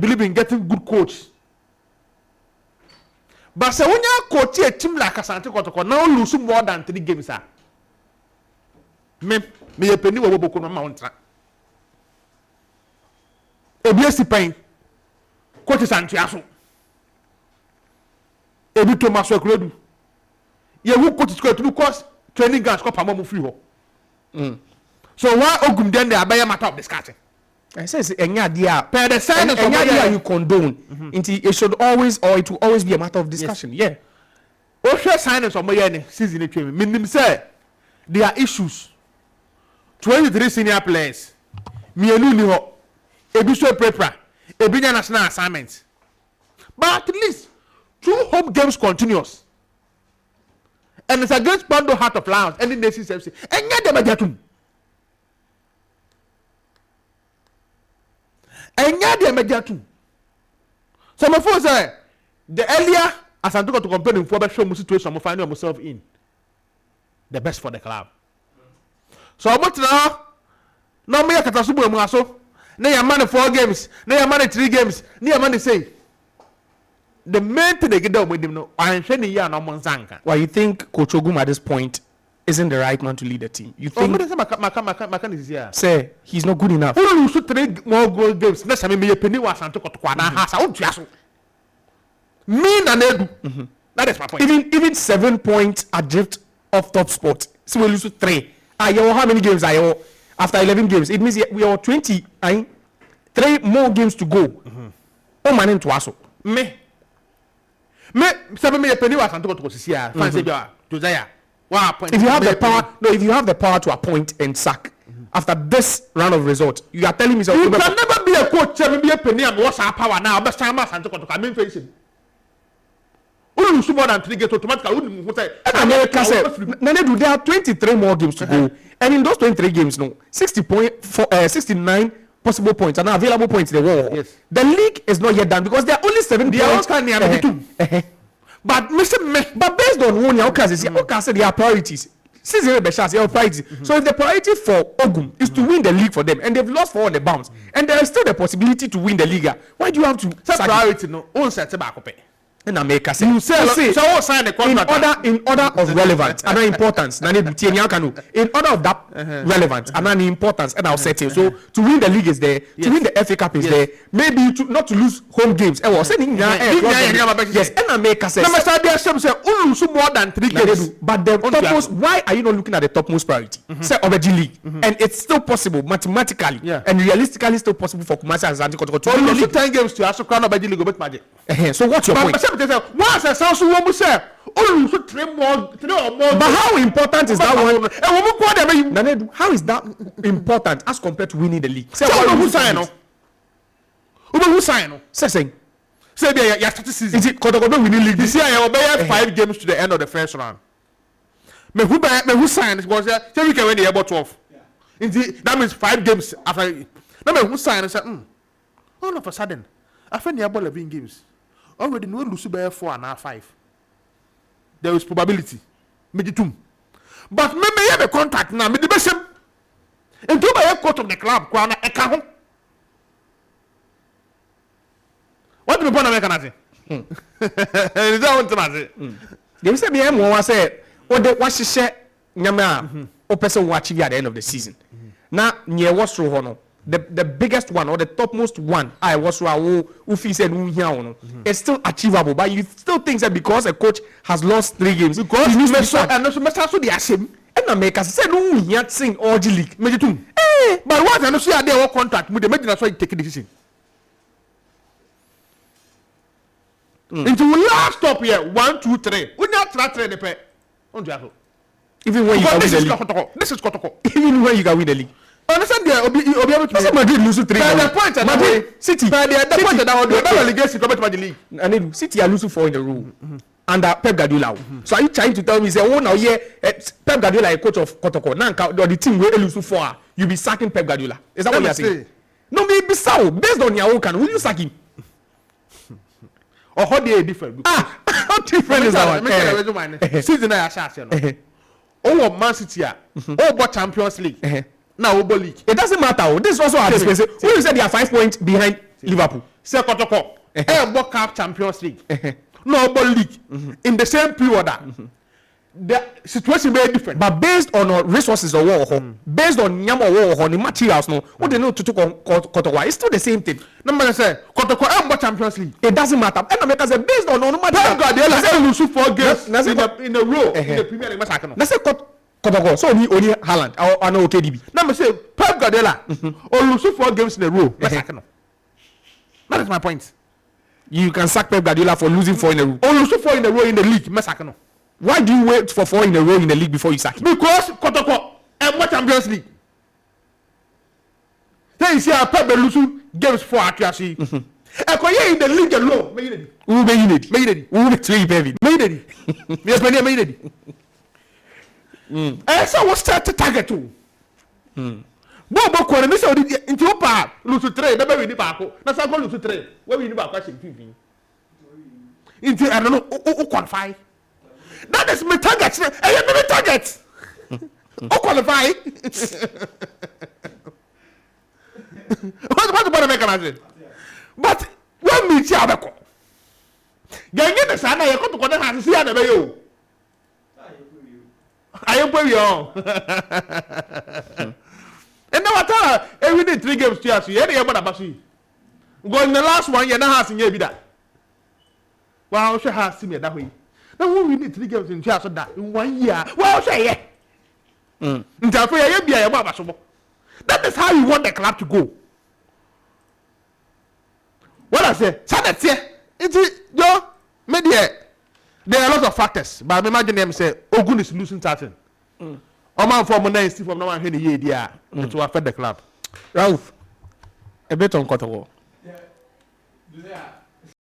believe in getting good coach. But say when you coach a team like Asante Kotoko, now lose more than 3 games. Me a penny wo boko no mountain. Obiesi pain. Coach Santiago. Ebi Thomas Okredu. Ye who coach is going to course training grounds ko pamo mu free ho. So why Ogum then they are by matter of discussion. I says enya dia per the sign of enya you condone. It should always or it will always be a matter of discussion. Yes. Yeah. Oshe signs of my season training. Minim say there are issues. 23 senior players. Mienu ni ho. Ebi so prepare. Ebi nya national assignments. But at least 2 home games continuous. And it's against Pando Heart of Lions and the Nation FC. Enya dem ajatum. Enya dem ajatum. So my phone say the earlier Asante Kotoko complaining for better show situation I'm finding myself in. The best for the club. So what now? No me katasubu mu aso. Na ya man 4 games, na ya man 3 games, na ya man say. The main thing they get down with him no. Anhwe ni ya na mo nsanka. Why you think Coach Ogum at this point isn't the right man to lead the team? You think say he's not good enough? Who lose 3 more goal games? Next time me penny was Asante Kotoko na ha sa ontua. Me na Edu. That is my point. Even 7 points adrift off top spot. So we lose 3. How many games are you after 11 games? It means we are 20. 3 more games to go. Oh man into aso. Me 7 penny was Asante Kotoko sisia. Fancy bia Josiah. If you have the power to appoint and sack after this round of result, you are telling me so. You can never be a coach. Be a penny and what's our power now? Best time Asante Kotoko. I mean facing. Lose more than 3 games automatically. America said, Nanedu, there are 23 more games to go, and in those 23 games, 69 possible points are now available points in the world. Yes. The league is not yet done because there are only 7 points. But based on one Oka said their priorities. Season priorities. So if the priority for Ogum is to win the league for them, and they've lost 4 on the bounce, and there is still the possibility to win the league, why do you have to priority? No, own set back. And America say, you say so sign the contract in order of relevance and importance. In order of that relevance and importance, and I'll set it. So to win the league is there, to win the FA Cup is there, maybe not to lose home games. Yes, and America says more than 3 games. But the topmost, why are you not looking at the topmost priority? Say Obeji League, and it's still possible mathematically and realistically still possible for Kumasi and Asante Kotoko to win the league. 10 games to Aso Crown Obeji League with magic. So what's your point? Once a sound woman say, oh, 3 or more. But how important is that one? Nanedu, how is that important as compared to winning the league? Say who sign no? Who sign no? Say be ya start season. Is it Kotoko winning league? This year you be 5 games to the end of the first round. Me who sign because say we can win the about 12. That means 5 games after. No me who sign and say all of a sudden after the about 11 games. Already no lose by 4 and 5. There is probability. Meditum. But me have a contract now. Me the best. And do by a coach of the club. Kwana eka. What do you want to make an answer? Is that what you say? They say me am say o de wahye nyama o person watch at the end of the season. Now near what's through hono. The biggest one or the topmost one I was who feel said it's still achievable, but you still think that because a coach has lost 3 games because he needs to start and also the same and America said no here sing all the league but what I know see there contract with the imagine that's why you take a decision into last stop here 1 2 3 we not try the pay even when you can win the league. This is Kotoko. Even when you can win the league. Understand there obi able to Madrid lose 3. The point at Madrid City. The point that the legacy come to the league. And City are losing 4 in a row. Under Pep Guardiola. So are you trying to tell me say now Pep Guardiola is coach of Kotoko. Now the team will lose 4. You be sacking Pep Guardiola. Is that what you are saying? No, maybe so. Based on your own can will you sack him? Or how they different? How different is that? Season I assassin. Oh, Man City. Oh, but Champions League. Now, league. It doesn't matter. This is also our discussion. Who you said they are 5 points behind Liverpool? say Kotoko ebo cup Champions League no ebo league in the same period the situation very different. But based on resources or war, based on nyama war the materials no, what they know to Kotoko, it's still the same thing. Number say Kotoko ebo Champions League. It doesn't matter. And America say based on Pep Guardiola say lose 4 games in a row in the Premier League. Let's say Kotoko, so only Haaland or no KDB. Number say Pep Guardiola or lose 4 games in a row. That is my point. You can sack Pep Guardiola for losing 4 in a row. Or lose 4 in a row in the league. Why do you wait for 4 in a row in the league before you sack him? Because Kotoko and what Champions League. Then you see a Pep lose games 4 actually. And in the league alone, Who may you need? Who may 3 baby? Yes, made. And so what start to target to? Bobo ko ne say into opa lose 3 be we ni baako na say go lose 3 we we ni baako a shemfifi into I don't know who qualify. That is my target. I am my target. Who qualify? What about American? But when me see abeko gange the sana ye ko to ko ha see na be yo ayempo yo and now I every day 3 games to us you dey about abasu go in the last one you na has nya bi da wow she has see me that way now we need 3 games in chance that in 1 year wow say yeah ntafe ya bia ya abaso that is how you want the club to go. What I say, it's yo, maybe there are a lot of factors, but I imagine them say Ogun is losing certain. Oman from Monday from no one here idea to affect the club. Ralph, a bit on Kotoko. Yeah.